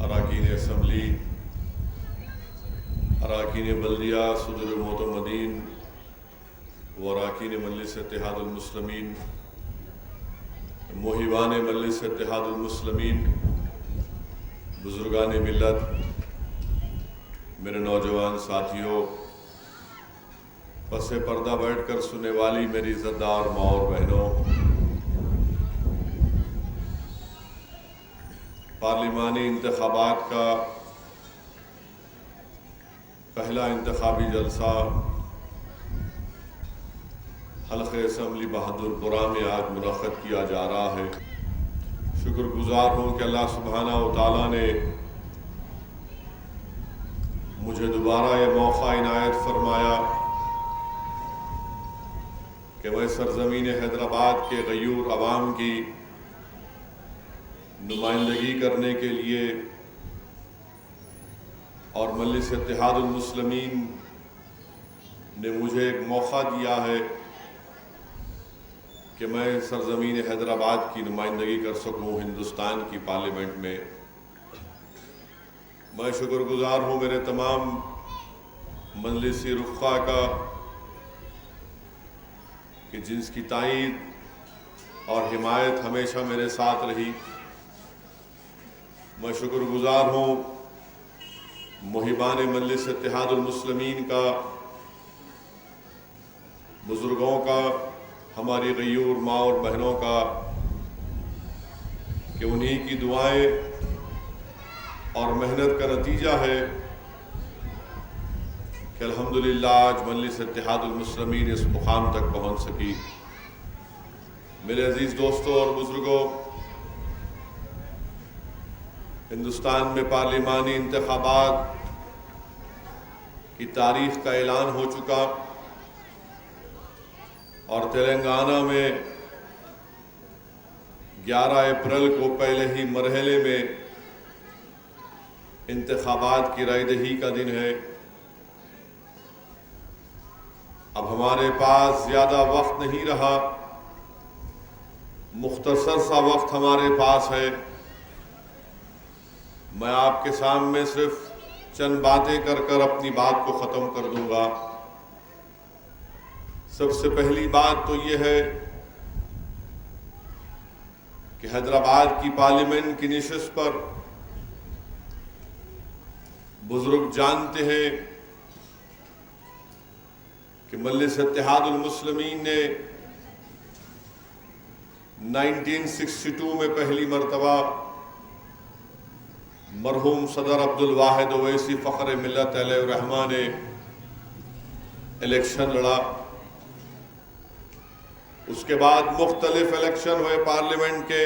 اراکین اسمبلی، اراکین بلدیہ، صدر معتمدین و اراکین مجلس اتحاد المسلمین، محبان مجلس اتحاد المسلمین، بزرگان ملت، میرے نوجوان ساتھیوں، پس پردہ بیٹھ کر سننے والی میری عزتدار ماں اور بہنوں، پارلیمانی انتخابات کا پہلا انتخابی جلسہ حلقہ اسمبلی بہادر پورہ میں آج منعقد کیا جا رہا ہے۔ شکر گزار ہوں کہ اللہ سبحانہ و تعالیٰ نے مجھے دوبارہ یہ موقع عنایت فرمایا کہ میں سرزمین حیدرآباد کے غیور عوام کی نمائندگی کرنے کے لیے اور مجلس اتحاد المسلمین نے مجھے ایک موقع دیا ہے کہ میں سرزمین حیدرآباد کی نمائندگی کر سکوں ہندوستان کی پارلیمنٹ میں۔ میں شکر گزار ہوں میرے تمام مجلسی رفقا کا کہ جن کی تائید اور حمایت ہمیشہ میرے ساتھ رہی۔ میں شکر گزار ہوں محبان مجلس اتحاد المسلمین کا، بزرگوں کا، ہماری غیور ماں اور بہنوں کا کہ انہی کی دعائیں اور محنت کا نتیجہ ہے کہ الحمدللہ آج مجلس اتحاد المسلمین اس مقام تک پہنچ سکی۔ میرے عزیز دوستوں اور بزرگوں، ہندوستان میں پارلیمانی انتخابات کی تاریخ کا اعلان ہو چکا اور تلنگانہ میں 11 اپریل کو پہلے ہی مرحلے میں انتخابات کی رائے دہی کا دن ہے۔ اب ہمارے پاس زیادہ وقت نہیں رہا، مختصر سا وقت ہمارے پاس ہے۔ میں آپ کے سامنے صرف چند باتیں کر اپنی بات کو ختم کر دوں گا۔ سب سے پہلی بات تو یہ ہے کہ حیدرآباد کی پارلیمنٹ کی نشست پر بزرگ جانتے ہیں کہ مجلس اتحاد المسلمین نے 1962 میں پہلی مرتبہ مرحوم صدر عبدالواحد اویسی فخر ملت علیہ الرحمہ نے الیکشن لڑا۔ اس کے بعد مختلف الیکشن ہوئے پارلیمنٹ کے،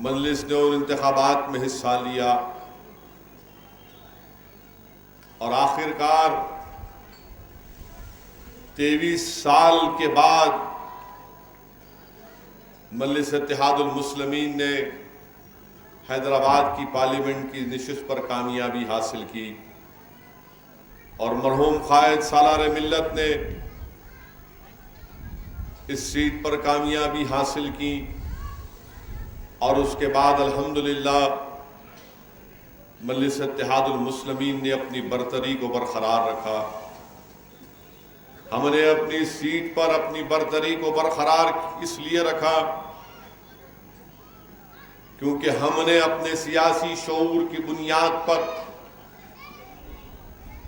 مجلس نے ان انتخابات میں حصہ لیا اور آخر کار 23 سال کے بعد مجلس اتحاد المسلمین نے حیدرآباد کی پارلیمنٹ کی نشست پر کامیابی حاصل کی اور مرحوم قائد سالار ملت نے اس سیٹ پر کامیابی حاصل کی اور اس کے بعد الحمدللہ مجلس اتحاد المسلمین نے اپنی برتری کو برقرار رکھا۔ ہم نے اپنی سیٹ پر اپنی برتری کو برقرار اس لیے رکھا کیونکہ ہم نے اپنے سیاسی شعور کی بنیاد پر،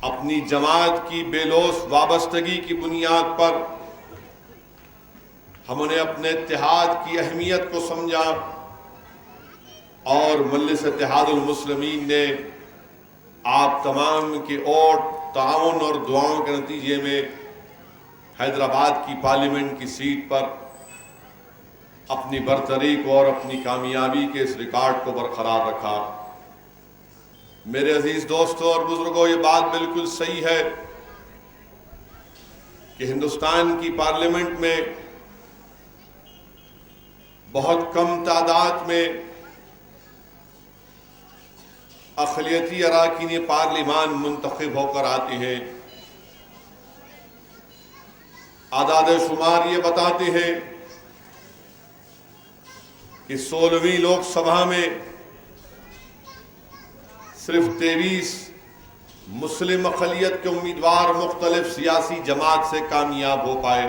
اپنی جماعت کی بے لوث وابستگی کی بنیاد پر، ہم نے اپنے اتحاد کی اہمیت کو سمجھا اور مجلس اتحاد المسلمین نے آپ تمام کے ووٹ، تعاون اور دعاؤں کے نتیجے میں حیدرآباد کی پارلیمنٹ کی سیٹ پر اپنی برتری کو اور اپنی کامیابی کے اس ریکارڈ کو برقرار رکھا۔ میرے عزیز دوستوں اور بزرگوں، یہ بات بالکل صحیح ہے کہ ہندوستان کی پارلیمنٹ میں بہت کم تعداد میں اقلیتی اراکین پارلیمان منتخب ہو کر آتے ہیں۔ اعداد شمار یہ بتاتے ہیں کہ 16ویں لوک سبھا میں صرف 23 مسلم اقلیت کے امیدوار مختلف سیاسی جماعت سے کامیاب ہو پائے.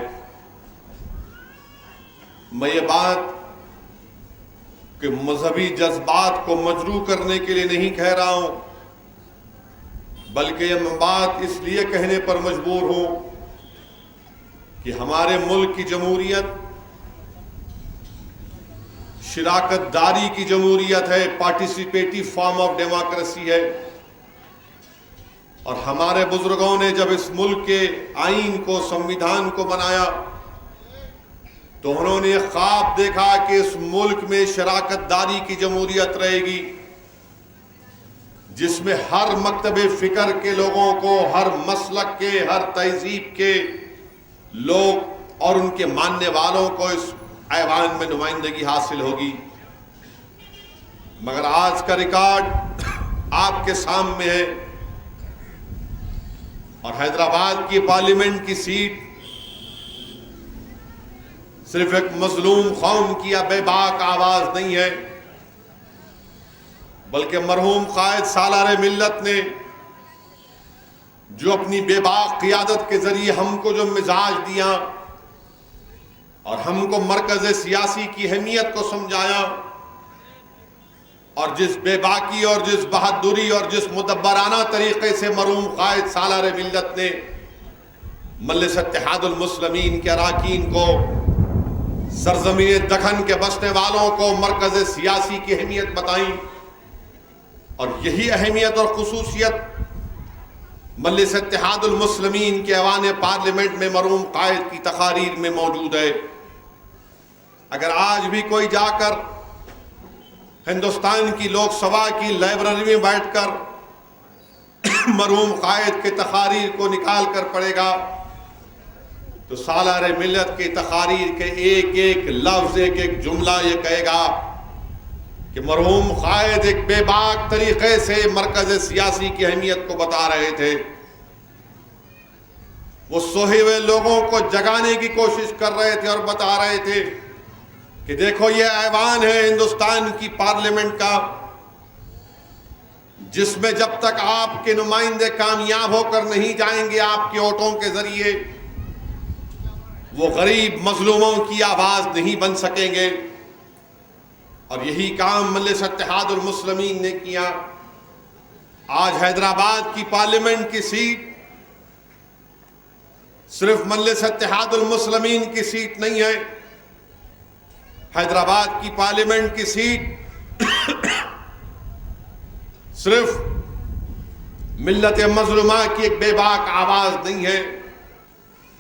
میں یہ بات کہ مذہبی جذبات کو مجروح کرنے کے لیے نہیں کہہ رہا ہوں، بلکہ یہ بات اس لیے کہنے پر مجبور ہوں کہ ہمارے ملک کی جمہوریت شراکت داری کی جمہوریت ہے، پارٹیسپیٹیو فارم آف ڈیموکریسی ہے. اور ہمارے بزرگوں نے جب اس ملک کے آئین کو، سنویدھان کو بنایا تو انہوں نے خواب دیکھا کہ اس ملک میں شراکت داری کی جمہوریت رہے گی، جس میں ہر مکتب فکر کے لوگوں کو، ہر مسلک کے، ہر تہذیب کے لوگ اور ان کے ماننے والوں کو اس ایوان میں نمائندگی حاصل ہوگی. مگر آج کا ریکارڈ آپ کے سامنے ہے، اور حیدرآباد کی پارلیمنٹ کی سیٹ صرف ایک مظلوم قوم کی یا بے باک آواز نہیں ہے، بلکہ مرحوم قائد سالار ملت نے جو اپنی بے باک قیادت کے ذریعے ہم کو جو مزاج دیا اور ہم کو مرکز سیاسی کی اہمیت کو سمجھایا، اور جس بے باکی اور جس بہادری اور جس مدبرانہ طریقے سے مرحوم قائد سالار ملت نے مجلس اتحاد المسلمین کے اراکین کو، سرزمین دکن کے بسنے والوں کو مرکز سیاسی کی اہمیت بتائیں، اور یہی اہمیت اور خصوصیت مجلس اتحاد المسلمین کے ایوان پارلیمنٹ میں مرحوم قائد کی تقاریر میں موجود ہے. اگر آج بھی کوئی جا کر ہندوستان کی لوک سبھا کی لائبریری میں بیٹھ کر مرحوم قائد کے تقاریر کو نکال کر پڑھے گا تو سالار ملت کی تقاریر کے ایک ایک لفظ، ایک ایک جملہ یہ کہے گا کہ مرحوم قائد ایک بے باک طریقے سے مرکز سیاسی کی اہمیت کو بتا رہے تھے. وہ سوئے ہوئے لوگوں کو جگانے کی کوشش کر رہے تھے اور بتا رہے تھے کہ دیکھو یہ ایوان ہے ہندوستان کی پارلیمنٹ کا، جس میں جب تک آپ کے نمائندے کامیاب ہو کر نہیں جائیں گے آپ کے ووٹوں کے ذریعے، وہ غریب مظلوموں کی آواز نہیں بن سکیں گے. اور یہی کام مجلس اتحاد المسلمین نے کیا. آج حیدرآباد کی پارلیمنٹ کی سیٹ صرف مجلس اتحاد المسلمین کی سیٹ نہیں ہے. حیدرآباد کی پارلیمنٹ کی سیٹ صرف ملت مظلومہ کی ایک بے باک آواز نہیں ہے.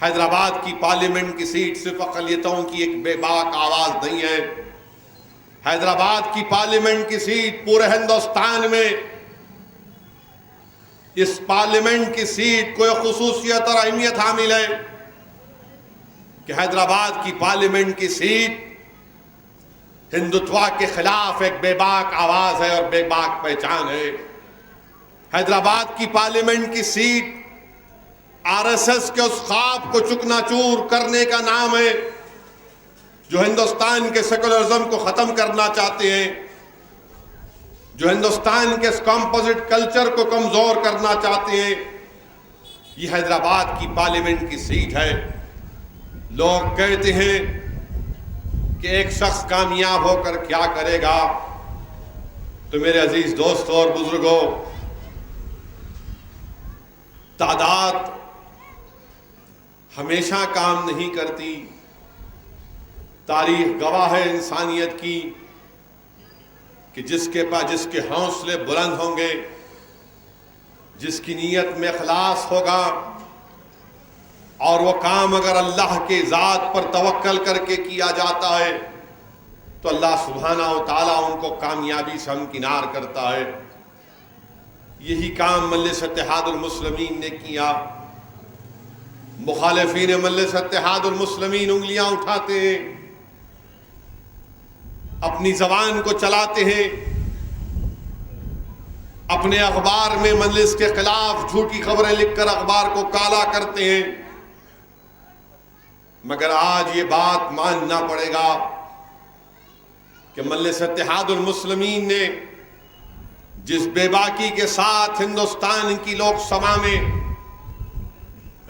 حیدرآباد کی پارلیمنٹ کی سیٹ صرف اقلیتوں کی ایک بے باک آواز نہیں ہے. حیدرآباد کی پارلیمنٹ کی سیٹ پورے ہندوستان میں اس پارلیمنٹ کی سیٹ کو ایک خصوصیت اور اہمیت حامل ہے کہ حیدرآباد کی پارلیمنٹ کی سیٹ ہندوتوا کے خلاف ایک بے باک آواز ہے اور بے باک پہچان ہے. حیدرآباد کی پارلیمنٹ کی سیٹ آر ایس ایس کے اس خواب کو چکنا چور کرنے کا نام ہے جو ہندوستان کے سیکولرزم کو ختم کرنا چاہتے ہیں، جو ہندوستان کے اس کمپوزٹ کلچر کو کمزور کرنا چاہتے ہیں. یہ حیدرآباد کی پارلیمنٹ کی سیٹ ہے. لوگ کہتے ہیں کہ ایک شخص کامیاب ہو کر کیا کرے گا، تو میرے عزیز دوستوں اور بزرگوں، تعداد ہمیشہ کام نہیں کرتی. تاریخ گواہ ہے انسانیت کی کہ جس کے حوصلے بلند ہوں گے، جس کی نیت میں اخلاص ہوگا، اور وہ کام اگر اللہ کے ذات پر توکل کر کے کیا جاتا ہے تو اللہ سبحانہ و تعالیٰ ان کو کامیابی سے ہمکنار کرتا ہے. یہی کام مجلس اتحاد المسلمین نے کیا. مخالفین مجلس اتحاد المسلمین انگلیاں اٹھاتے ہیں، اپنی زبان کو چلاتے ہیں، اپنے اخبار میں مجلس کے خلاف جھوٹی خبریں لکھ کر اخبار کو کالا کرتے ہیں. مگر آج یہ بات ماننا پڑے گا کہ مجلس اتحاد المسلمین نے جس بے باکی کے ساتھ ہندوستان کی لوک سبھا میں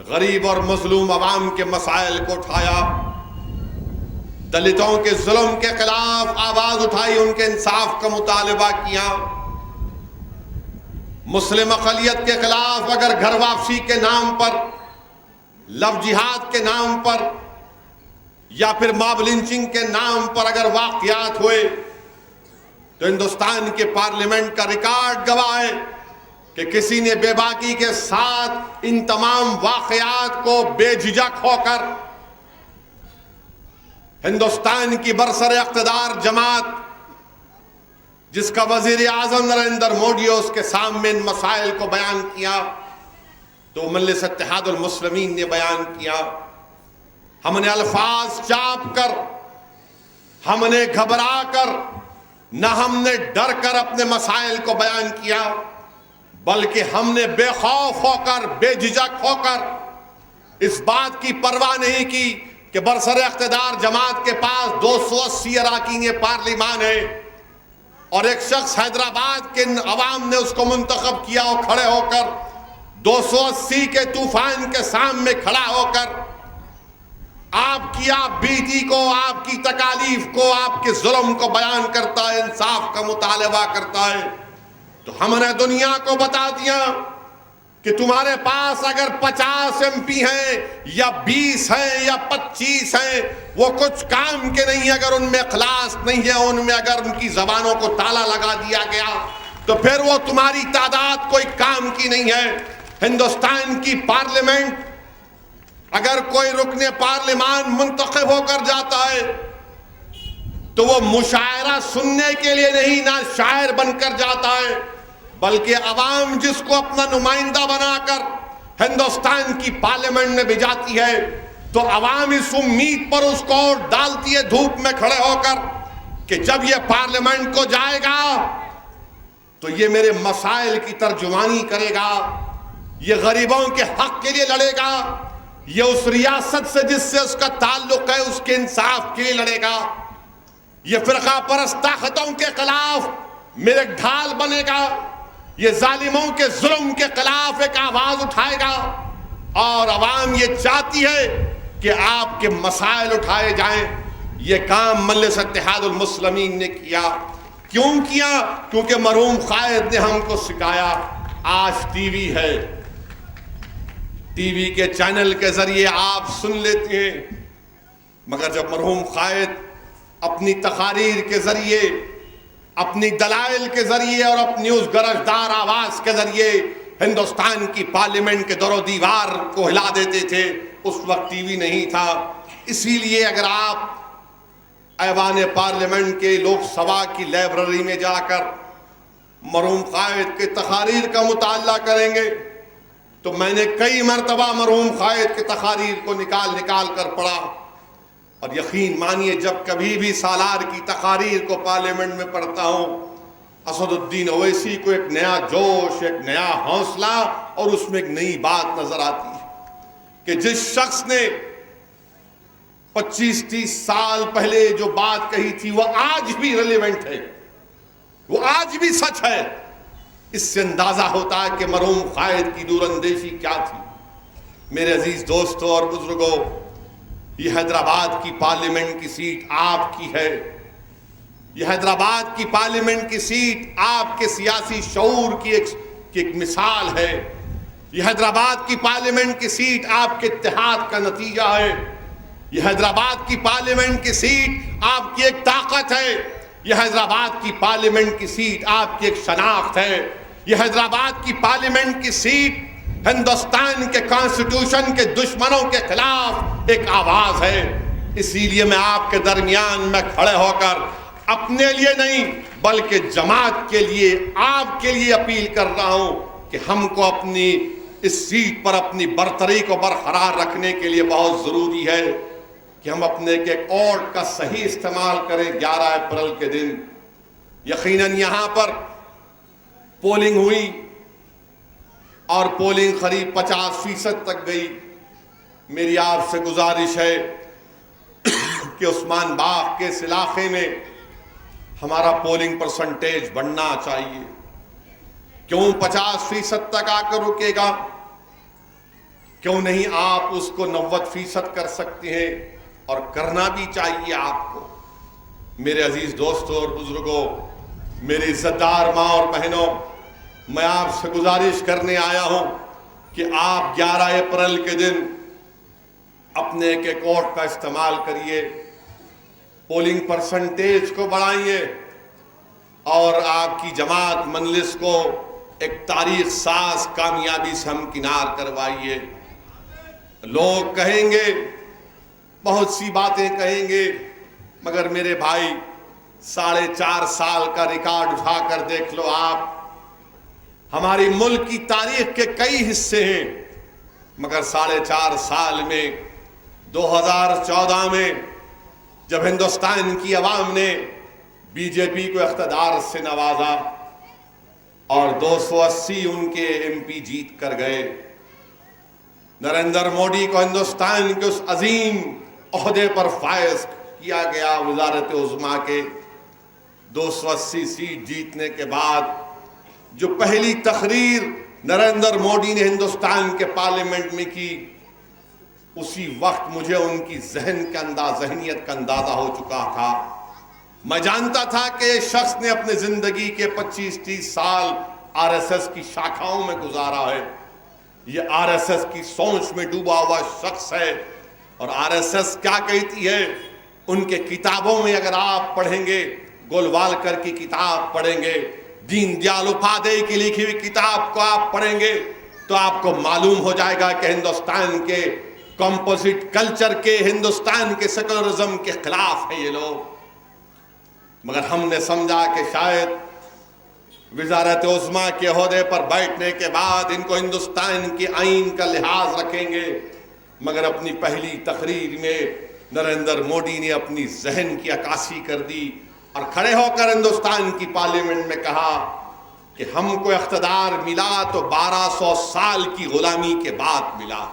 غریب اور مظلوم عوام کے مسائل کو اٹھایا، دلتوں کے ظلم کے خلاف آواز اٹھائی، ان کے انصاف کا مطالبہ کیا، مسلم اقلیت کے خلاف اگر گھر واپسی کے نام پر، لو جہاد کے نام پر یا پھر ماب لنچنگ کے نام پر اگر واقعات ہوئے تو ہندوستان کے پارلیمنٹ کا ریکارڈ گواہ ہے کہ کسی نے بے باکی کے ساتھ ان تمام واقعات کو بے جھجک ہو کر ہندوستان کی برسر اقتدار جماعت، جس کا وزیر اعظم نریندر مودی اس کے سامنے ان مسائل کو بیان کیا، تو مجلس اتحاد المسلمین نے بیان کیا۔ ہم نے الفاظ چاپ کر، ہم نے گھبرا کر، نہ ہم نے ڈر کر اپنے مسائل کو بیان کیا، بلکہ ہم نے بے خوف ہو کر، بے جھجک ہو کر اس بات کی پرواہ نہیں کی کہ برسر اقتدار جماعت کے پاس 280 اراکین پارلیمان ہے اور ایک شخص حیدرآباد کے عوام نے اس کو منتخب کیا اور کھڑے ہو کر 280 کے طوفان کے سامنے کھڑا ہو کر آپ کی بیتی کو، آپ کی تکالیف کو، آپ کے ظلم کو بیان کرتا ہے، انصاف کا مطالبہ کرتا ہے، تو ہم نے دنیا کو بتا دیا کہ تمہارے پاس اگر 50 MP ہیں یا 20 ہیں یا 25 ہیں، وہ کچھ کام کے نہیں، اگر ان میں اخلاص نہیں ہے، ان میں اگر ان کی زبانوں کو تالا لگا دیا گیا تو پھر وہ تمہاری تعداد کوئی کام کی نہیں ہے۔ ہندوستان کی پارلیمنٹ اگر کوئی رکن پارلیمان منتخب ہو کر جاتا ہے تو وہ مشاعرہ سننے کے لیے نہیں، نہ شاعر بن کر جاتا ہے، بلکہ عوام جس کو اپنا نمائندہ بنا کر ہندوستان کی پارلیمنٹ میں بھیجاتی ہے تو عوام اس امید پر اس کو ڈالتی ہے دھوپ میں کھڑے ہو کر کہ جب یہ پارلیمنٹ کو جائے گا تو یہ میرے مسائل کی ترجمانی کرے گا، یہ غریبوں کے حق کے لیے لڑے گا، یہ اس ریاست سے جس سے اس کا تعلق ہے اس کے انصاف کے لیے لڑے گا، یہ فرقہ پرست طاقتوں کے خلاف میرے ڈھال بنے گا، یہ ظالموں کے ظلم کے خلاف ایک آواز اٹھائے گا، اور عوام یہ چاہتی ہے کہ آپ کے مسائل اٹھائے جائیں۔ یہ کام مجلس اتحاد المسلمین نے کیا۔ کیوں کیا؟ کیونکہ مرحوم قائد نے ہم کو سکھایا۔ آج ٹی وی ہے، ٹی وی کے چینل کے ذریعے آپ سن لیتے ہیں، مگر جب مرحوم قائد اپنی تقاریر کے ذریعے، اپنی دلائل کے ذریعے اور اپنی اس گرجدار آواز کے ذریعے ہندوستان کی پارلیمنٹ کے در و دیوار کو ہلا دیتے تھے، اس وقت ٹی وی نہیں تھا۔ اسی لیے اگر آپ ایوان پارلیمنٹ کے لوک سبھا کی لائبریری میں جا کر مرحوم قائد کے تقاریر کا مطالعہ کریں گے تو میں نے کئی مرتبہ مرحوم قائد کے تقاریر کو نکال کر پڑھا، اور یقین مانیے جب کبھی بھی سالار کی تقاریر کو پارلیمنٹ میں پڑھتا ہوں، اسد الدین اویسی کو ایک نیا جوش، ایک نیا حوصلہ اور اس میں ایک نئی بات نظر آتی ہے کہ جس شخص نے 25-30 سال پہلے جو بات کہی تھی وہ آج بھی ریلیونٹ ہے، وہ آج بھی سچ ہے۔ اس سے اندازہ ہوتا ہے کہ مرحوم قائد کی دور اندیشی کیا تھی۔ میرے عزیز دوستوں اور بزرگوں، یہ حیدرآباد کی پارلیمنٹ کی سیٹ آپ کی ہے، یہ حیدرآباد کی پارلیمنٹ کی سیٹ آپ کے سیاسی شعور کی ایک مثال ہے، یہ حیدرآباد کی پارلیمنٹ کی سیٹ آپ کے اتحاد کا نتیجہ ہے، یہ حیدرآباد کی پارلیمنٹ کی سیٹ آپ کی ایک طاقت ہے، یہ حیدرآباد کی پارلیمنٹ کی سیٹ آپ کی ایک شناخت ہے، یہ حیدرآباد کی پارلیمنٹ کی سیٹ ہندوستان کے کانسٹیٹیوشن کے دشمنوں کے خلاف ایک آواز ہے۔ اسی لیے میں آپ کے درمیان میں کھڑے ہو کر اپنے لیے نہیں بلکہ جماعت کے لیے، آپ کے لیے اپیل کر رہا ہوں کہ ہم کو اپنی اس سیٹ پر اپنی برتری کو برقرار رکھنے کے لیے بہت ضروری ہے کہ ہم اپنے ایک ووٹ کا صحیح استعمال کریں۔ 11 اپریل کے دن یقیناً یہاں پر پولنگ ہوئی اور پولنگ قریب 50% تک گئی۔ میری آپ سے گزارش ہے کہ عثمان باغ کے اس علاقے میں ہمارا پولنگ پرسنٹیج بڑھنا چاہیے۔ کیوں 50% تک آ کر رکے گا؟ کیوں نہیں آپ اس کو 90% کر سکتے ہیں؟ اور کرنا بھی چاہیے آپ کو۔ میرے عزیز دوستوں اور بزرگوں، میری عزتدار ماں اور بہنوں، میں آپ سے گزارش کرنے آیا ہوں کہ آپ 11 اپریل کے دن اپنے ایک ووٹ کا استعمال کریے، پولنگ پرسنٹیج کو بڑھائیے، اور آپ کی جماعت مجلس کو ایک تاریخ ساز کامیابی سے ہمکنار کروائیے۔ لوگ کہیں گے، بہت سی باتیں کہیں گے، مگر میرے بھائی 4.5 سال کا ریکارڈ اٹھا کر دیکھ لو آپ۔ ہماری ملک کی تاریخ کے کئی حصے ہیں، مگر 4.5 سال میں 2014 میں جب ہندوستان کی عوام نے بی جے پی کو اقتدار سے نوازا اور 280 ان کے ایم پی جیت کر گئے، نریندر مودی کو ہندوستان کے اس عظیم عہدے پر فائز کیا گیا، وزارت عظمیٰ کے 280 سیٹ جیتنے کے بعد جو پہلی تقریر نریندر مودی نے ہندوستان کے پارلیمنٹ میں کی، اسی وقت مجھے ان کی ذہنیت کا اندازہ ہو چکا تھا۔ میں جانتا تھا کہ یہ شخص نے اپنے زندگی کے 25-30 سال آر ایس ایس کی شاخاؤں میں گزارا ہے، یہ آر ایس ایس کی سوچ میں ڈوبا ہوا شخص ہے۔ اور آر ایس ایس کیا کہتی ہے؟ ان کے کتابوں میں اگر آپ پڑھیں گے، گولوالکر کی کتاب پڑھیں گے، دین دیال اپادھیائے کی لکھی ہوئی کتاب کو آپ پڑھیں گے تو آپ کو معلوم ہو جائے گا کہ ہندوستان کے کمپوزٹ کلچر کے، ہندوستان کے سیکولرزم کے خلاف ہیں یہ لوگ۔ مگر ہم نے سمجھا کہ شاید وزارت عظمیٰ کے عہدے پر بیٹھنے کے بعد ان کو ہندوستان کے آئین کا لحاظ رکھیں گے، مگر اپنی پہلی تقریر میں نریندر مودی نے اپنی ذہن کی عکاسی کر دی اور کھڑے ہو کر ہندوستان کی پارلیمنٹ میں کہا کہ ہم کو اقتدار ملا تو 1200 سال کی غلامی کے بعد ملا۔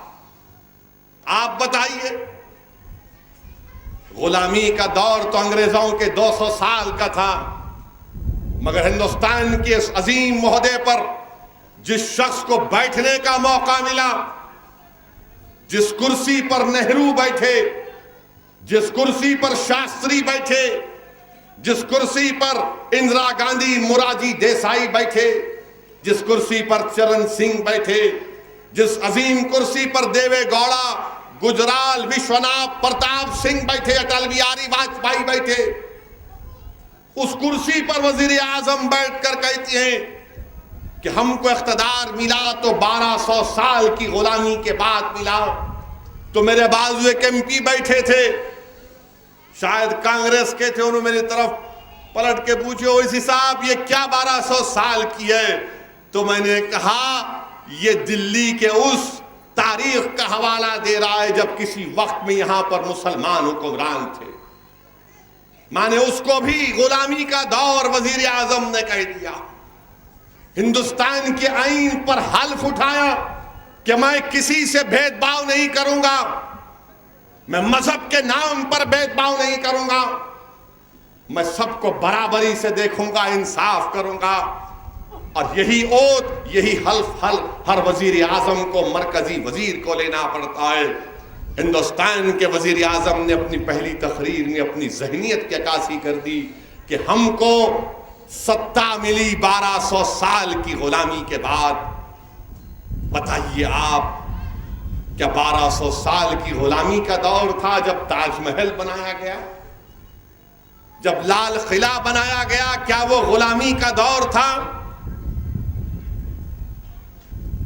آپ بتائیے، غلامی کا دور تو انگریزوں کے 200 سال کا تھا، مگر ہندوستان کے اس عظیم عہدے پر جس شخص کو بیٹھنے کا موقع ملا، جس کرسی پر نہرو بیٹھے، جس کرسی پر شاستری بیٹھے، جس کرسی پر اندرا گاندھی، موراجی دیسائی بیٹھے، جس کرسی پر چرن سنگھ بیٹھے، جس عظیم کرسی پر دیوے گوڑا، گجرال، وشوناتھ پرتاپ سنگھ بیٹھے، اٹل بہاری واجپئی بیٹھے، اس کرسی پر وزیر اعظم بیٹھ کر کہتے ہیں کہ ہم کو اقتدار ملا تو 1200 سال کی غلامی کے بعد ملا۔ تو میرے بازو ایک ایم پی بیٹھے تھے، شاید کانگریس کے تھے، انہوں نے میری طرف پلٹ کے پوچھے، اویسی صاحب یہ کیا 1200 سال کی ہے؟ تو میں نے کہا یہ دلی کے اس تاریخ کا حوالہ دے رہا ہے جب کسی وقت میں یہاں پر مسلمان حکمران تھے۔ میں نے اس کو بھی غلامی کا دور وزیر اعظم نے کہہ دیا۔ ہندوستان کے آئین پر حلف اٹھایا کہ میں کسی سے بھید بھاؤ نہیں کروں گا، میں مذہب کے نام پر بھید بھاؤ نہیں کروں گا، میں سب کو برابری سے دیکھوں گا، انصاف کروں گا۔ اور یہی اوت، یہی حلف ہر وزیر اعظم کو، مرکزی وزیر کو لینا پڑتا ہے۔ ہندوستان کے وزیر اعظم نے اپنی پہلی تقریر میں اپنی ذہنیت کی عکاسی کر دی کہ ہم کو ستا ملی 1200 سال کی غلامی کے بعد۔ بتائیے آپ، کیا 1200 سال کی غلامی کا دور تھا جب تاج محل بنایا گیا، جب لال قلعہ بنایا گیا؟ کیا وہ غلامی کا دور تھا؟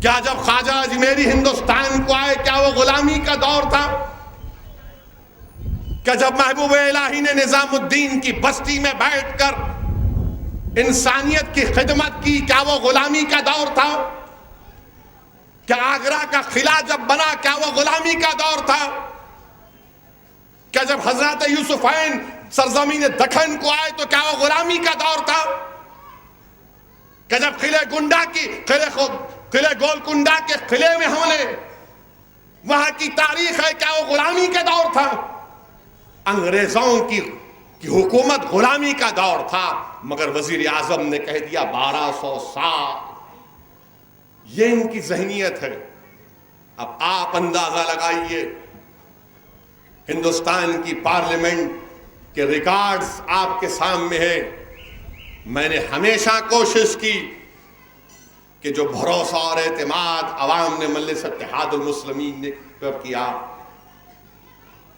کیا جب خواجہ اجمیری ہندوستان کو آئے کیا وہ غلامی کا دور تھا؟ کیا جب محبوب الہی نے نظام الدین کی بستی میں بیٹھ کر انسانیت کی خدمت کی کیا وہ غلامی کا دور تھا؟ کیا آگرہ کا قلعہ جب بنا کیا وہ غلامی کا دور تھا؟ کیا جب حضرت یوسفین سرزمین دکن کو آئے تو کیا وہ غلامی کا دور تھا؟ کہ جب قلعہ گولکنڈہ کے قلعے میں ہم نے وہاں کی تاریخ ہے کیا وہ غلامی کا دور تھا؟ انگریزوں کی حکومت غلامی کا دور تھا، مگر وزیر اعظم نے کہہ دیا 1200 سال یہ ان کی ذہنیت ہے. اب آپ اندازہ لگائیے, ہندوستان کی پارلیمنٹ کے ریکارڈز آپ کے سامنے ہیں. میں نے ہمیشہ کوشش کی کہ جو بھروسہ اور اعتماد عوام نے مجلس اتحاد المسلمین نے پر کیا,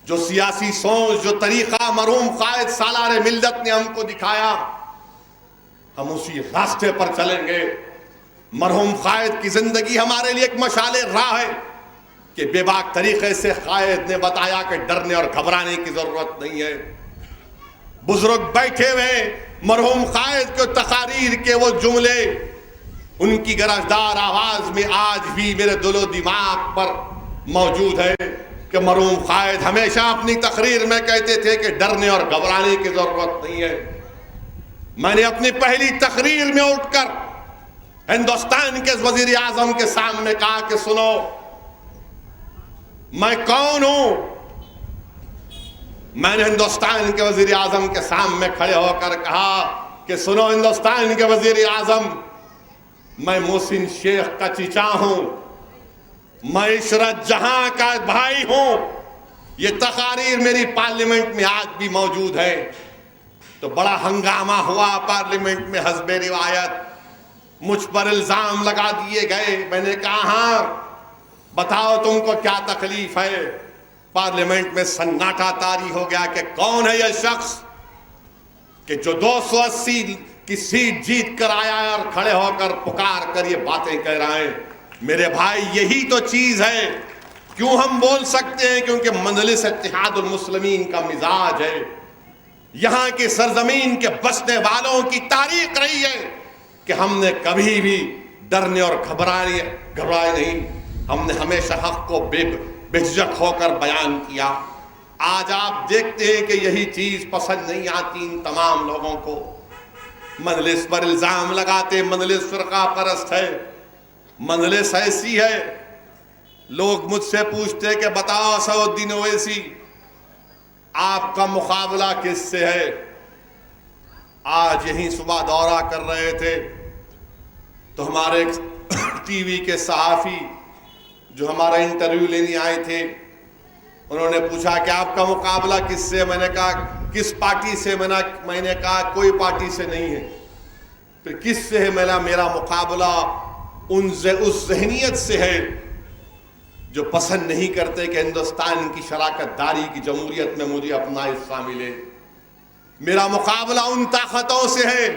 جو سیاسی سوچ, جو طریقہ مرحوم قائد سالار ملت نے ہم کو دکھایا, ہم اسی راستے پر چلیں گے. مرحوم قائد کی زندگی ہمارے لیے ایک مشعل راہ ہے کہ بے باک طریقے سے قائد نے بتایا کہ ڈرنے اور گھبرانے کی ضرورت نہیں ہے. بزرگ بیٹھے ہوئے, مرحوم قائد کے تقاریر کے وہ جملے ان کی گرجدار آواز میں آج بھی میرے دل و دماغ پر موجود ہے کہ مرحوم قائد ہمیشہ اپنی تقریر میں کہتے تھے کہ ڈرنے اور گھبرانے کی ضرورت نہیں ہے. میں نے اپنی پہلی تقریر میں اٹھ کر ہندوستان کے وزیر اعظم کے سامنے کہا کہ سنو, میں کون ہوں. میں نے ہندوستان کے وزیر اعظم کے سامنے کھڑے ہو کر کہا کہ سنو ہندوستان کے وزیر اعظم, میں محسن شیخ کا چچا ہوں, میں عشرت جہاں کا بھائی ہوں. یہ تقاریر میری پارلیمنٹ میں آج بھی موجود ہے. تو بڑا ہنگامہ ہوا پارلیمنٹ میں, حسب روایت مجھ پر الزام لگا دیے گئے. میں نے کہا ہاں بتاؤ تم کو کیا تکلیف ہے. پارلیمنٹ میں سناٹا طاری ہو گیا کہ کون ہے یہ شخص کہ جو 280 کی سیٹ جیت کر آیا ہے اور کھڑے ہو کر پکار کر یہ باتیں کہہ رہا ہے. میرے بھائی یہی تو چیز ہے. کیوں ہم بول سکتے ہیں؟ کیونکہ مجلس اتحاد المسلمین کا مزاج ہے. یہاں کی سرزمین کے بسنے والوں کی تاریخ رہی ہے کہ ہم نے کبھی بھی ڈرنے اور گھبرائے نہیں. ہم نے ہمیشہ حق کو بے جھجک ہو کر بیان کیا. آج آپ دیکھتے ہیں کہ یہی چیز پسند نہیں آتی ان تمام لوگوں کو. مجلس پر الزام لگاتے مجلس فرقہ پرست ہے, مجلس ایسی ہے. لوگ مجھ سے پوچھتے کہ بتاؤ اسدالدین اویسی آپ کا مقابلہ کس سے ہے. آج یہیں صبح دورہ کر رہے تھے تو ہمارے ٹی وی کے صحافی جو ہمارا انٹرویو لینے آئے تھے, انہوں نے پوچھا کہ آپ کا مقابلہ کس سے. میں نے کہا کس پارٹی سے. میں نے کہا کوئی پارٹی سے نہیں ہے. پھر کس سے ہے؟ میرا مقابلہ اس ذہنیت سے ہے جو پسند نہیں کرتے کہ ہندوستان کی شراکت داری کی جمہوریت میں مجھے اپنا حصہ ملے. میرا مقابلہ ان طاقتوں سے ہے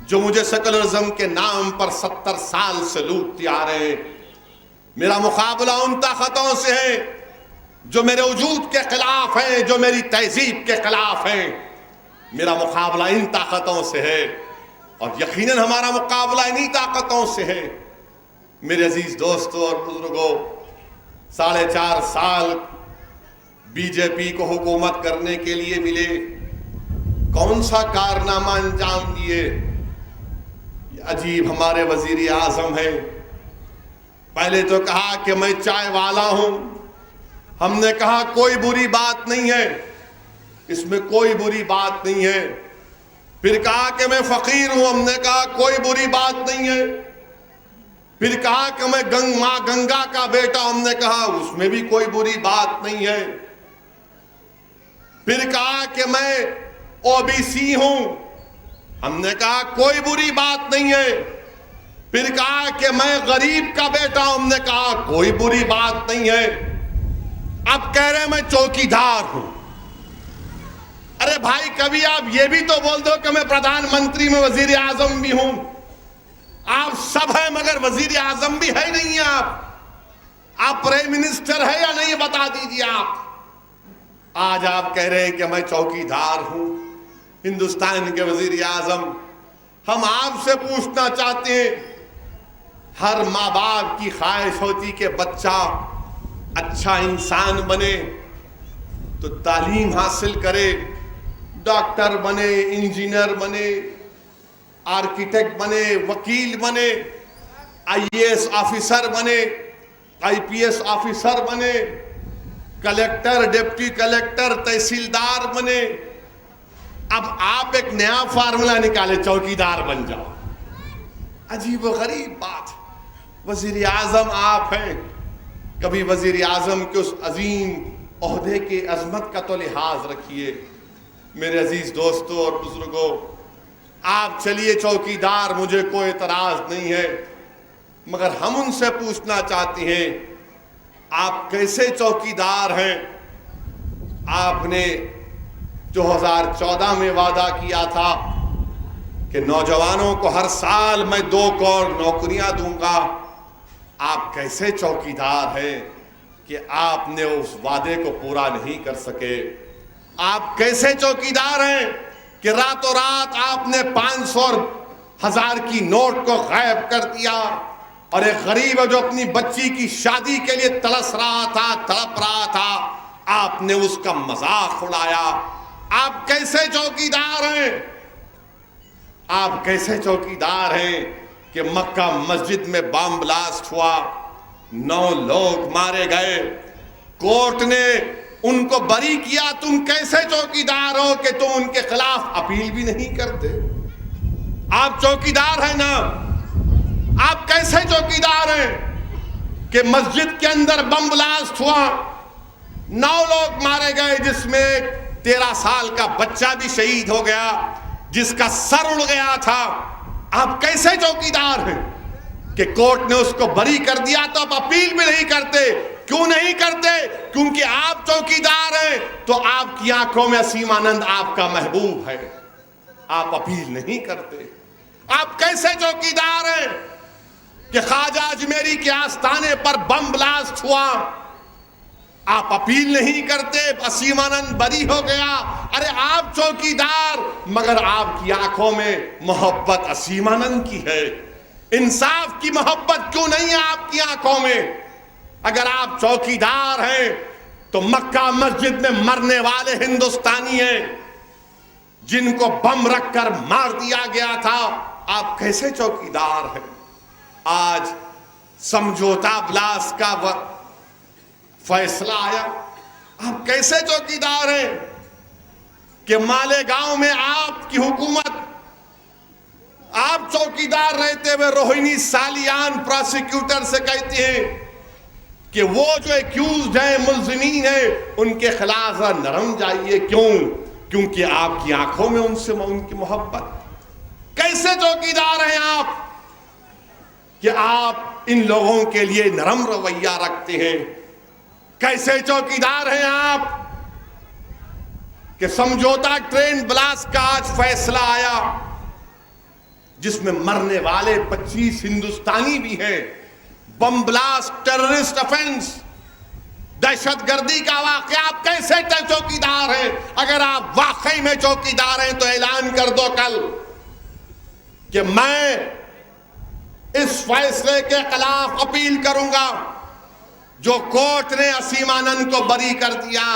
جو مجھے سیکولرزم کے نام پر 70 سال سے لوٹتے آ رہے ہیں. میرا مقابلہ ان طاقتوں سے ہے جو میرے وجود کے خلاف ہیں, جو میری تہذیب کے خلاف ہیں. میرا مقابلہ ان طاقتوں سے ہے اور یقیناً ہمارا مقابلہ انہی طاقتوں سے ہے. میرے عزیز دوستوں اور بزرگوں, 4.5 سال بی جے پی کو حکومت کرنے کے لیے ملے, کون سا کارنامہ انجام دیے. عجیب ہمارے وزیر اعظم ہیں. پہلے تو کہا کہ میں چائے والا ہوں. ہم نے کہا کوئی بری بات نہیں ہے, اس میں کوئی بری بات نہیں ہے. پھر کہا کہ میں فقیر ہوں. ہم نے کہا کوئی بری بات نہیں ہے. پھر کہا کہ میں ماں گنگا کا بیٹا. ہم نے کہا اس میں بھی کوئی بری بات نہیں ہے. پھر کہا کہ میں OBC ہوں. ہم نے کہا کوئی بری بات نہیں ہے. پھر کہا کہ میں غریب کا بیٹا. ہم نے کہا کوئی بری بات نہیں ہے. اب کہہ رہے میں چوکیدار ہوں. ارے بھائی کبھی آپ یہ بھی تو بول دو کہ میں پردھان منتری میں وزیر اعظم بھی ہوں. آپ سب ہیں مگر وزیر اعظم بھی ہے نہیں. آپ پرائم منسٹر ہے یا نہیں بتا دیجیے آپ. آج آپ کہہ رہے ہیں کہ میں چوکیدار ہوں, ہندوستان کے وزیر اعظم. ہم آپ سے پوچھنا چاہتے ہیں, ہر ماں باپ کی خواہش ہوتی کہ بچہ اچھا انسان بنے تو تعلیم حاصل کرے, ڈاکٹر بنے, انجینئر بنے, آرکیٹیکٹ بنے, وکیل بنے, IAS آفیسر بنے, IPS آفیسر بنے, کلیکٹر, ڈپٹی کلیکٹر, تحصیلدار بنے. اب آپ ایک نیا فارمولا نکالے چوکیدار بن جاؤ. عجیب و غریب بات. وزیر اعظم آپ ہیں. کبھی وزیر اعظم کے اس عظیم عہدے کے عظمت کا تو لحاظ رکھیے. میرے عزیز دوستوں اور بزرگوں، آپ چلیے چوکیدار، مجھے کوئی اعتراض نہیں ہے، مگر ہم ان سے پوچھنا چاہتے ہیں آپ کیسے چوکیدار ہیں؟ آپ نے 2014 میں وعدہ کیا تھا کہ نوجوانوں کو ہر سال میں 2 کروڑ نوکریاں دوں گا. آپ کیسے چوکیدار ہیں کہ آپ نے اس وعدے کو پورا نہیں کر سکے؟ آپ کیسے چوکیدار ہیں کہ راتوں رات آپ نے 500 اور 1000 کی نوٹ کو غائب کر دیا، اور ایک غریب جو اپنی بچی کی شادی کے لیے تڑپ رہا تھا، آپ نے اس کا مذاق اڑایا؟ آپ کیسے چوکیدار ہیں؟ آپ کیسے چوکیدار ہیں کہ مکہ مسجد میں بم بلاسٹ ہوا، 9 لوگ مارے گئے، کورٹ نے ان کو بری کیا؟ تم کیسے چوکیدار ہو کہ تم ان کے خلاف اپیل بھی نہیں کرتے؟ آپ چوکیدار ہیں نا؟ آپ کیسے چوکیدار ہیں کہ مسجد کے اندر بم بلاسٹ ہوا، 9 لوگ مارے گئے، جس میں 13 سال کا بچہ بھی شہید ہو گیا، جس کا سر اڑ گیا تھا؟ آپ کیسے چوکیدار ہیں کہ کورٹ نے اس کو بری کر دیا تو آپ اپیل بھی نہیں کرتے؟ کیوں نہیں کرتے؟ کیونکہ آپ چوکیدار ہیں تو آپ کی آنکھوں میں اسیم آنند آپ کا محبوب ہے، آپ اپیل نہیں کرتے. آپ کیسے چوکیدار ہیں کہ خواجہ اجمیری کے آستانے پر بم بلاسٹ ہوا، آپ اپیل نہیں کرتے، اسیم آنند بری ہو گیا؟ ارے آپ چوکیدار، مگر آپ کی آنکھوں میں محبت اسیم آنند کی ہے. انصاف کی محبت کیوں نہیں ہے آپ کی آنکھوں میں؟ اگر آپ چوکیدار ہیں تو مکہ مسجد میں مرنے والے ہندوستانی ہیں جن کو بم رکھ کر مار دیا گیا تھا، آپ کیسے چوکیدار ہیں؟ آج سمجھوتا بلاس کا فیصلہ آیا، آپ کیسے چوکیدار ہیں کہ مالیگاؤں میں آپ کی حکومت، آپ چوکیدار رہتے ہوئے روہنی سالیان پروسیکیوٹر سے کہتے ہیں کہ وہ جو ایکیوزڈ ہیں، ملزمین ہیں، ان کے خلاف نرم جائیے. کیوں؟ کیونکہ آپ کی آنکھوں میں ان سے ان کی محبت. کیسے چوکیدار ہیں آپ کہ آپ ان لوگوں کے لیے نرم رویہ رکھتے ہیں؟ کیسے چوکیدار ہیں آپ کہ سمجھوتا ٹرین بلاس کا آج فیصلہ آیا جس میں مرنے والے 25 ہندوستانی بھی ہیں؟ بم بلاسٹ، ٹیررسٹ افینس، دہشت گردی کا واقعہ. آپ کیسے چوکیدار ہیں؟ اگر آپ واقعی میں چوکیدار ہیں تو اعلان کر دو کل کہ میں اس فیصلے کے خلاف اپیل کروں گا جو کورٹ نے اسیم آنند کو بری کر دیا.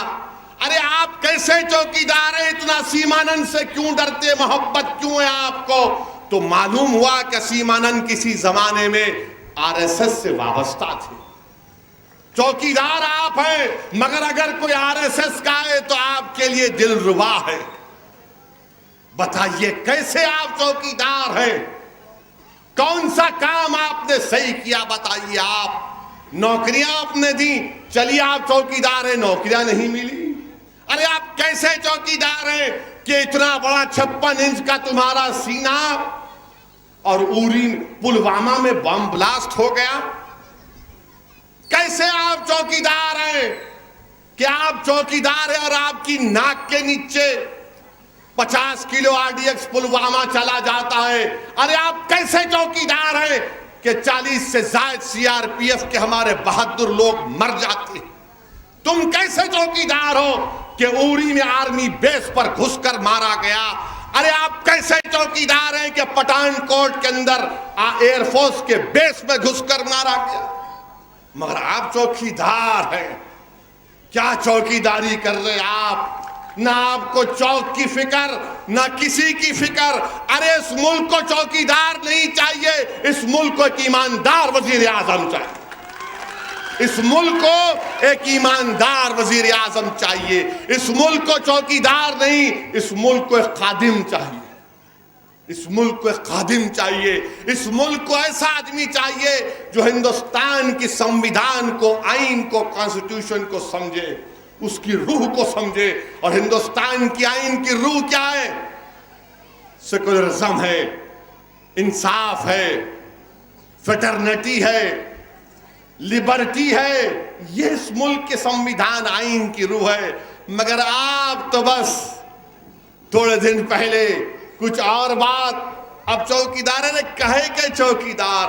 ارے آپ کیسے چوکیدار ہیں؟ اتنا اسیم آنند سے کیوں ڈرتے؟ محبت کیوں ہے آپ کو؟ تو معلوم ہوا کہ اسیم آنند کسی زمانے میں RSS سے وابستہ تھے. چوکیدار آپ ہیں، مگر اگر کوئی RSS کا ہے تو آپ کے لیے دل ربا ہے. بتائیے کیسے آپ چوکیدار ہیں؟ کون سا کام آپ نے صحیح کیا بتائیے؟ آپ نوکریاں آپ نے دی، چلیے آپ چوکیدار ہیں، نوکریاں نہیں ملی. ارے آپ کیسے چوکیدار ہیں کہ اتنا بڑا 56 انچ کا تمہارا سینہ اور اوری پلوامہ میں بم بلاسٹ ہو گیا؟ کیسے آپ چوکیدار ہیں کہ آپ چوکیدار ہیں اور آپ کی ناک کے نیچے 50 کلو RDX پلوامہ چلا جاتا ہے؟ ارے آپ کیسے چوکیدار ہیں کہ 40 سے زائد CRPF کے ہمارے بہادر لوگ مر جاتے ہیں؟ تم کیسے چوکیدار ہو کہ اوری میں آرمی بیس پر گھس کر مارا گیا؟ ارے آپ کیسے چوکیدار ہیں کہ پٹھان کوٹ کے اندر ایئر فورس کے بیس میں گھس کر مارا گیا؟ مگر آپ چوکیدار ہیں. کیا چوکیداری کر رہے آپ؟ نہ آپ کو چوک کی فکر، نہ کسی کی فکر. ارے اس ملک کو چوکیدار نہیں چاہیے، اس ملک کو ایک ایماندار وزیر اعظم چاہیے. اس ملک کو ایک ایماندار وزیر اعظم چاہیے. اس ملک کو چوکیدار نہیں، اس ملک کو ایک خادم چاہیے. اس ملک کو ایک خادم چاہیے، اس ملک کو ایسا آدمی چاہیے جو ہندوستان کی سمویدھان کو، آئین کو، کانسٹیٹیوشن کو سمجھے، اس کی روح کو سمجھے. اور ہندوستان کی آئین کی روح کیا ہے؟ سیکولرزم ہے، انصاف ہے، فیٹرنیٹی ہے، لبرٹی ہے. یہ اس ملک کے سمویدھان آئین کی روح ہے. مگر آپ تو بس تھوڑے دن پہلے کچھ اور بات. اب چوکیدار نے کہے کہ چوکیدار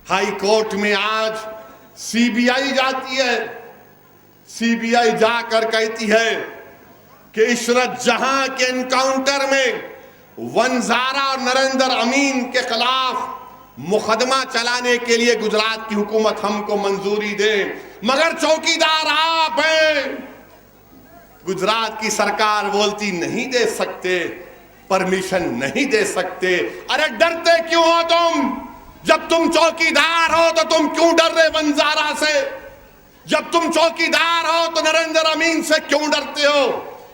ہائی کورٹ میں آج سی بی آئی جاتی ہے. سی بی آئی جا کر کہتی ہے کہ عشرت جہاں کے انکاؤنٹر میں ونزارا اور نریندر امین کے خلاف مقدمہ چلانے کے لیے گجرات کی حکومت ہم کو منظوری دے. مگر چوکیدار آپ ہیں. گجرات کی سرکار بولتی نہیں دے سکتے، پرمیشن نہیں دے سکتے. ارے ڈرتے کیوں ہو تم؟ جب تم چوکیدار ہو تو تم کیوں ڈر رہے ونزارا سے؟ جب تم چوکیدار ہو تو نریندر امین سے کیوں ڈرتے ہو؟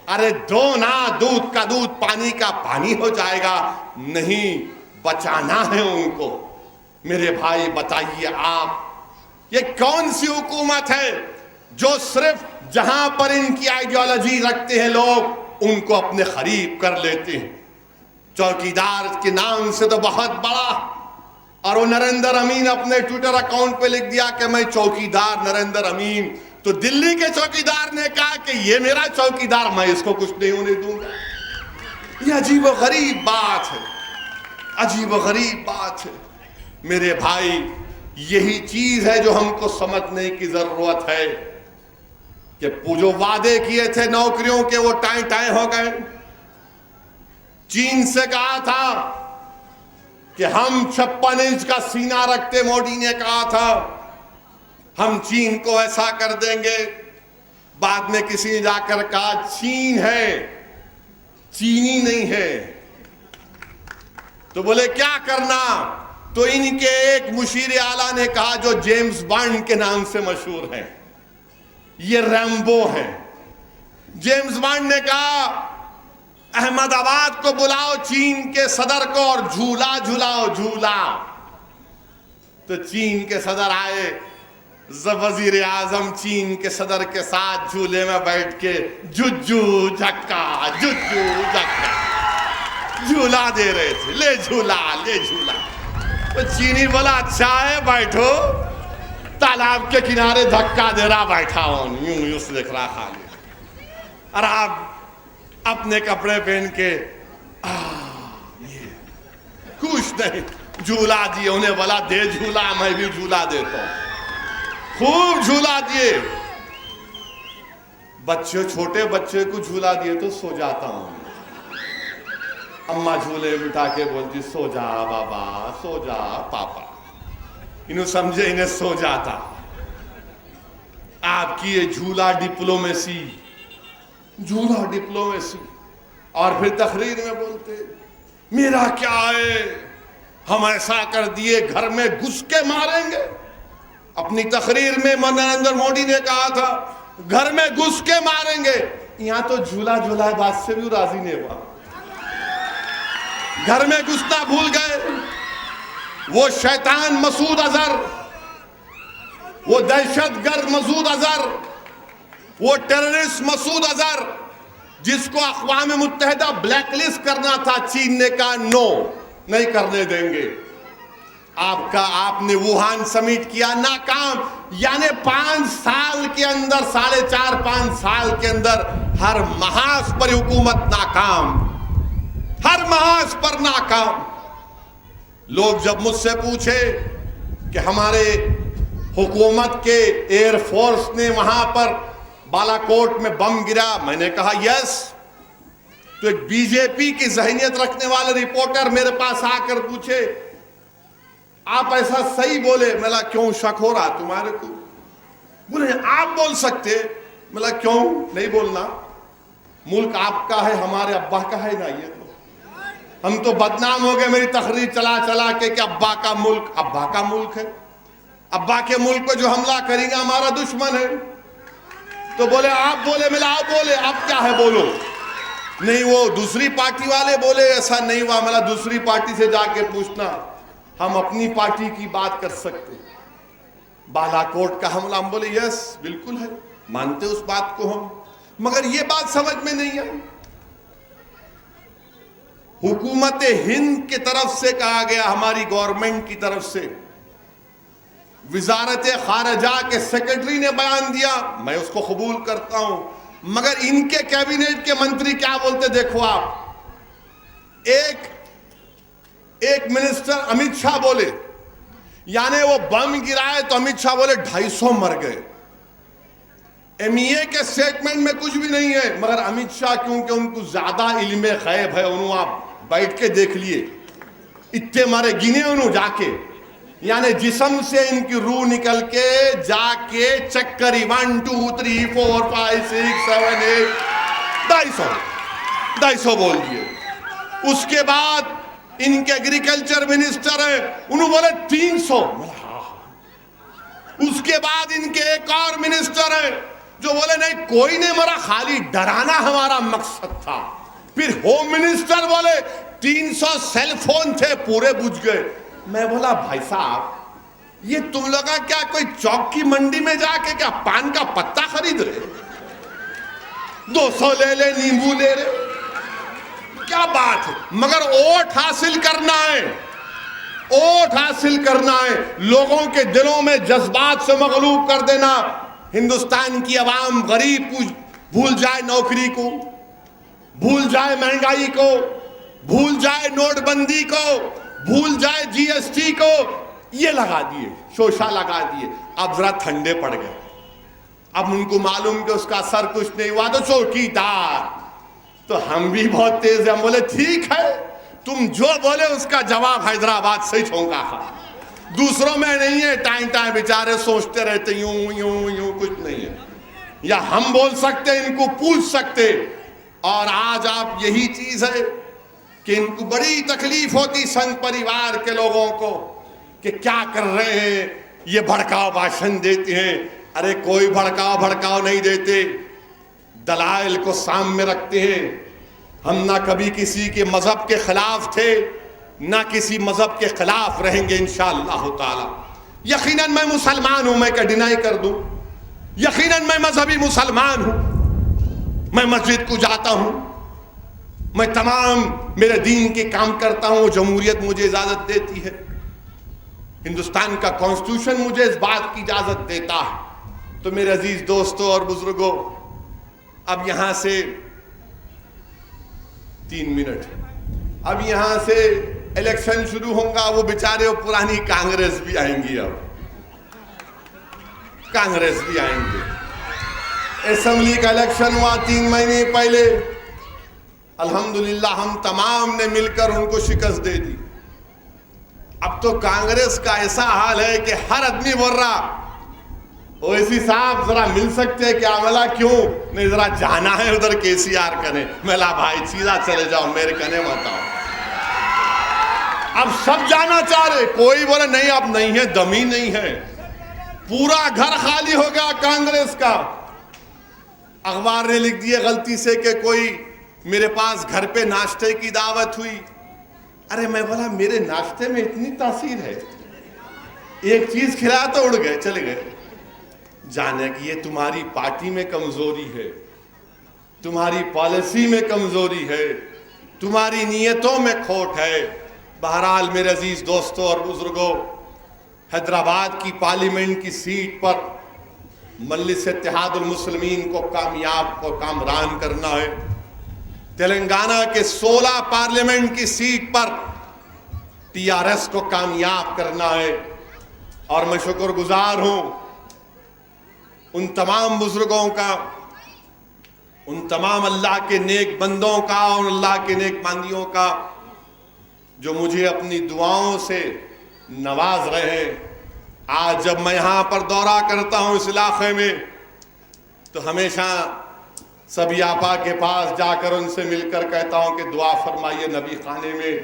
ارے دو نا، دودھ کا دودھ پانی کا پانی ہو جائے گا. نہیں، بچانا ہے ان کو. میرے بھائی بتائیے آپ، یہ کون سی حکومت ہے جو صرف جہاں پر ان کی آئیڈیالوجی رکھتے ہیں لوگ ان کو اپنے قریب کر لیتے ہیں؟ چوکیدار کے نام سے تو بہت بڑا. اور وہ نریندر امین اپنے ٹویٹر اکاؤنٹ پہ لکھ دیا کہ میں چوکیدار نریندر امین. تو دلی کے چوکیدار نے کہا کہ یہ میرا چوکیدار، میں اس کو کچھ نہیں ہونے دوں گا. یہ عجیب و غریب بات ہے، عجیب و غریب بات ہے. میرے بھائی یہی چیز ہے جو ہم کو سمجھنے کی ضرورت ہے کہ جو وعدے کیے تھے نوکریوں کے وہ ٹائیں ٹائیں ہو گئے. چین سے کہا تھا کہ ہم 56 انچ کا سینہ رکھتے، مودی نے کہا تھا ہم چین کو ایسا کر دیں گے. بعد میں کسی نے جا کر کہا چین ہے، چینی نہیں ہے. تو بولے کیا کرنا؟ تو ان کے ایک مشیر اعلیٰ نے کہا جو جیمز بانڈ کے نام سے مشہور ہے، یہ ریمبو ہے. جیمز بانڈ نے کہا احمد آباد کو بلاؤ چین کے صدر کو اور جھولا جھلاؤ، جھولا. تو چین کے صدر آئے، وزیر اعظم چین کے صدر کے ساتھ جھولے میں بیٹھ کے جھجو جھکا جھجو جھکا جھولا دے رہے تھے. لے جھولا، لے جھولا. تو چینی بولا اچھا ہے بیٹھو. تالاب کے کنارے دھکا دے رہا، بیٹھا ہوں یوں سے دیکھ رہا خالی. اور آپ اپنے کپڑے پہن کے کچھ نہیں، جھولا دیے. انہیں بولا دے جھولا، میں بھی جھولا دیتا ہوں. خوب جھولا دیے. بچے، چھوٹے بچے کو جھولا دیے تو سو جاتا ہوں. اماں جھولے بٹھا کے بولتی سو جا بابا، سو جا پاپا. انہوں سمجھے انہیں سو جاتا. آپ کی یہ جھولا ڈپلومیسی، جھولا ڈپلومیسی. اور پھر تقریر میں بولتے میرا کیا ہے، ہم ایسا کر دیے گھر میں گھس کے ماریں گے. اپنی تقریر میں نریندر مودی نے کہا تھا گھر میں گھس کے ماریں گے. یہاں تو جھولا جھولا بات سے بھی راضی نہیں ہوا. گھر میں گھسنا بھول گئے. وہ شیطان مسعود اظہر، وہ دہشت گرد مسعود اظہر، وہ ٹیررسٹ مسعود اظہر جس کو اقوام متحدہ بلیک لسٹ کرنا تھا، چین نے کہا نو، نہیں کرنے دیں گے. آپ نے ووہان سمیٹ کیا، ناکام. یعنی 5 سال کے اندر، 4.5-5 سال کے اندر ہر محاذ پر حکومت ناکام، ہر محاذ پر ناکام. لوگ جب مجھ سے پوچھے کہ ہمارے حکومت کے ایئر فورس نے وہاں پر بالا کوٹ میں بم گرا، میں نے کہا یس. تو ایک بی جے پی کی ذہنیت رکھنے والے رپورٹر میرے پاس آ کر پوچھے آپ ایسا صحیح بولے؟ میں کہا کیوں شک ہو رہا تمہارے کو؟ بولے آپ بول سکتے. میں کہا کیوں نہیں بولنا؟ ملک آپ کا ہے، ہمارے ابا کا ہے نا. یہ تو ہم تو بدنام ہو گئے میری تقریر چلا چلا کے کہ ابا کا ملک. ابا کا ملک ہے، ابا کے ملک پہ جو حملہ کریں گا ہمارا دشمن ہے. تو بولے آپ بولے. ملا آپ بولے، آپ کیا ہے بولو. نہیں وہ دوسری پارٹی والے بولے ایسا نہیں ہوا، ملا دوسری پارٹی سے جا کے پوچھنا، ہم اپنی پارٹی کی بات کر سکتے۔ بالا کوٹ کا حملہ، ہم بولے یس بالکل ہے، مانتے اس بات کو ہم، مگر یہ بات سمجھ میں نہیں آئی۔ حکومت ہند کی طرف سے کہا گیا، ہماری گورنمنٹ کی طرف سے، وزارت خارجہ کے سیکرٹری نے بیان دیا، میں اس کو قبول کرتا ہوں، مگر ان کے کیبنٹ کے منتری کیا بولتے دیکھو آپ۔ ایک منسٹر امیت شاہ بولے، یعنی وہ بم گرائے تو امیت شاہ بولے 250 مر گئے۔ MEA کے سٹیٹمنٹ میں کچھ بھی نہیں ہے، مگر امیت شاہ کیونکہ ان کو زیادہ علم غیب ہے، انہوں آپ بیٹھ کے دیکھ لیے، اتنے مارے گنے انہوں جا کے، یعنی جسم سے ان کی روح نکل کے جا کے چیک کری 1 2 3 4 5 6 7 8 250 بول دیے۔ اس کے بعد ان کے ایگریکلچر منسٹر ہیں، انہوں بولے 300۔ اس کے بعد ان کے ایک اور منسٹر ہیں جو بولے نہیں کوئی نہیں مرا، خالی ڈرانا ہمارا مقصد تھا۔ پھر ہوم منسٹر بولے 300 سیل فون تھے پورے بجھ گئے۔ میں بولا بھائی صاحب یہ تم لوگا کیا کوئی چوک کی منڈی میں جا کے کیا پان کا پتا خرید رہے، 200 لے لے نیمبو لے رہے، کیا بات ہے؟ مگر ووٹ حاصل کرنا ہے، ووٹ حاصل کرنا ہے، لوگوں کے دلوں میں جذبات سے مغلوب کر دینا۔ ہندوستان کی عوام غریب کو بھول جائے، نوکری کو بھول جائے، مہنگائی کو بھول جائے، نوٹ بندی کو بھول جائے، GST کو یہ لگا دیے، شوشہ لگا دیے۔ اب ذرا ٹھنڈے پڑ گئے، اب ان کو معلوم کہ اس کا اثر کچھ نہیں ہوا تو چوکی دار۔ تو ہم بھی بہت تیز ہیں، ہم بولے ٹھیک ہے تم جو بولے اس کا جواب حیدرآباد سے ہی چھونکا تھا، دوسروں میں نہیں ہے۔ ٹائم بیچارے سوچتے رہتے یوں یوں یوں، کچھ نہیں ہے، یا ہم بول سکتے ان کو پوچھ سکتے۔ اور آج آپ یہی چیز ہے کہ ان کو بڑی تکلیف ہوتی سنگھ پریوار کے لوگوں کو کہ کیا کر رہے ہیں، یہ بھڑکاؤ بھاشن دیتے ہیں۔ ارے کوئی بھڑکاؤ نہیں دیتے، دلائل کو سامنے رکھتے ہیں۔ ہم نہ کبھی کسی کے مذہب کے خلاف تھے، نہ کسی مذہب کے خلاف رہیں گے انشاءاللہ تعالی۔ یقیناً میں مسلمان ہوں، میں کیا ڈینائی کر دوں؟ یقیناً میں مذہبی مسلمان ہوں، میں مسجد کو جاتا ہوں، میں تمام میرے دین کے کام کرتا ہوں، جمہوریت مجھے اجازت دیتی ہے، ہندوستان کا کانسٹیٹیوشن مجھے اس بات کی اجازت دیتا ہے۔ تو میرے عزیز دوستوں اور بزرگوں، اب یہاں سے 3 منٹ، اب یہاں سے الیکشن شروع ہوں گا، وہ بیچارے پرانی کانگریس بھی آئیں گی، اب کانگریس بھی آئیں گے۔ اسمبلی کا الیکشن ہوا 3 مہینے پہلے، الحمدللہ ہم تمام نے مل کر ان کو شکست دے دی۔ اب تو کانگریس کا ایسا حال ہے کہ ہر آدمی بول رہا اویسی صاحب ذرا مل سکتے کیا؟ ملا کیوں نہیں، ذرا جانا ہے ادھر KCR کنے۔ ملا بھائی سیدھا چلے جاؤ، میرے کنے مت آؤ۔ اب سب جانا چاہ رہے، کوئی بولے نہیں اب نہیں ہے، دمی نہیں ہے، پورا گھر خالی ہو گیا کانگریس کا۔ اخبار نے لکھ دیے غلطی سے کہ کوئی میرے پاس گھر پہ ناشتے کی دعوت ہوئی۔ ارے میں بولا میرے ناشتے میں اتنی تاثیر ہے، ایک چیز کھلایا تو اڑ گئے، چلے گئے۔ جانے کہ یہ تمہاری پارٹی میں کمزوری ہے، تمہاری پالیسی میں کمزوری ہے، تمہاری نیتوں میں کھوٹ ہے۔ بہرحال میرے عزیز دوستوں اور بزرگوں، حیدرآباد کی پارلیمنٹ کی سیٹ پر مجلس اتحاد المسلمین کو کامیاب اور کامران کرنا ہے۔ تلنگانہ کے 16 پارلیمنٹ کی سیٹ پر TRS کو کامیاب کرنا ہے۔ اور میں شکر گزار ہوں ان تمام بزرگوں کا، ان تمام اللہ کے نیک بندوں کا اور اللہ کے نیک بندیوں کا جو مجھے اپنی دعاؤں سے نواز رہے ہیں۔ آج جب میں یہاں پر دورہ کرتا ہوں اس علاقے میں تو ہمیشہ سبھی آپا کے پاس جا کر ان سے مل کر کہتا ہوں کہ دعا فرمائیے نبی خانے میں۔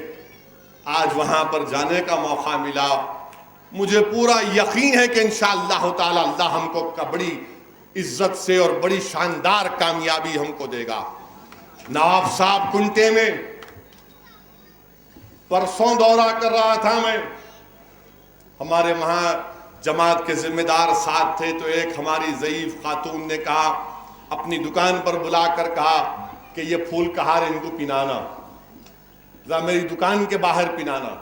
آج وہاں پر جانے کا موقع ملا، مجھے پورا یقین ہے کہ انشاءاللہ تعالی اللہ ہم کو بڑی عزت سے اور بڑی شاندار کامیابی ہم کو دے گا۔ نواب صاحب کنٹے میں پرسوں دورہ کر رہا تھا میں، ہمارے وہاں جماعت کے ذمہ دار ساتھ تھے، تو ایک ہماری ضعیف خاتون نے کہا، اپنی دکان پر بلا کر کہا کہ یہ پھول کا ہار ان کو پہنانا، ذرا میری دکان کے باہر پہنانا۔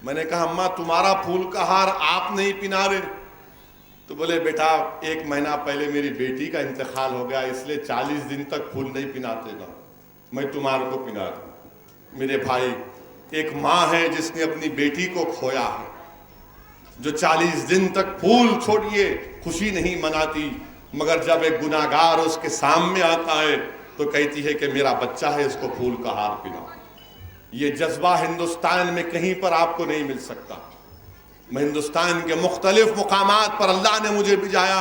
میں نے کہا اماں تمہارا پھول کا ہار آپ نہیں پہنا رہے؟ تو بولے بیٹا 1 مہینہ پہلے میری بیٹی کا انتقال ہو گیا، اس لیے 40 دن تک پھول نہیں پہناتے نا، میں تمہارے کو پہنا دوں۔ میرے بھائی، ایک ماں ہے جس نے اپنی بیٹی کو کھویا ہے، جو 40 دن تک پھول چھوڑیے خوشی نہیں مناتی، مگر جب ایک گناہگار اس کے سامنے آتا ہے تو کہتی ہے کہ میرا بچہ ہے، اس کو پھول کا ہار پہناؤ۔ یہ جذبہ ہندوستان میں کہیں پر آپ کو نہیں مل سکتا۔ میں ہندوستان کے مختلف مقامات پر اللہ نے مجھے بھیجایا،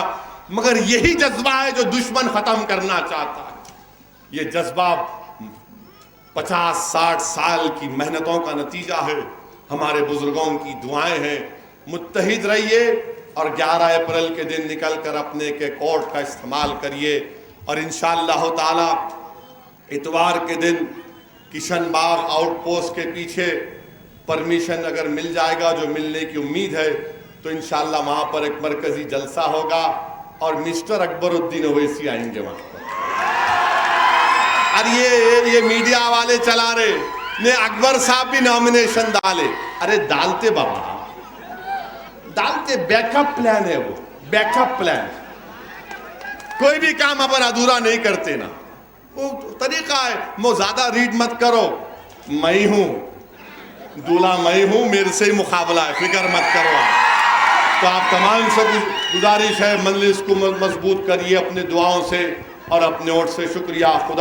مگر یہی جذبہ ہے جو دشمن ختم کرنا چاہتا ہے۔ یہ جذبہ 50-60 سال کی محنتوں کا نتیجہ ہے، ہمارے بزرگوں کی دعائیں ہیں۔ متحد رہیے اور 11 اپریل کے دن نکل کر اپنے کے کوٹ کا استعمال کریے، اور انشاءاللہ تعالی اتوار کے دن کشن باغ آؤٹ پوسٹ کے پیچھے پرمیشن اگر مل جائے گا، جو ملنے کی امید ہے، تو انشاءاللہ وہاں پر ایک مرکزی جلسہ ہوگا اور مسٹر اکبر الدین اویسی آئیں گے وہاں پر۔ اور یہ میڈیا والے چلا رہے نے اکبر صاحب بھی نامینیشن ڈالے، ارے ڈالتے بابا، ڈالتے، بیک اپ پلان ہے وہ، بیک اپ پلان۔ کوئی بھی کام اپن ادھورا نہیں کرتے نا، وہ طریقہ ہے۔ وہ زیادہ ریڈ مت کرو، میں ہوں دولہا، میں ہوں، میرے سے ہی مقابلہ ہے، فکر مت کرو آپ۔ تو آپ تمام سے گزارش ہے، مجلس کو مضبوط کریے اپنے دعاؤں سے اور اپنے ووٹ سے۔ شکریہ، خدا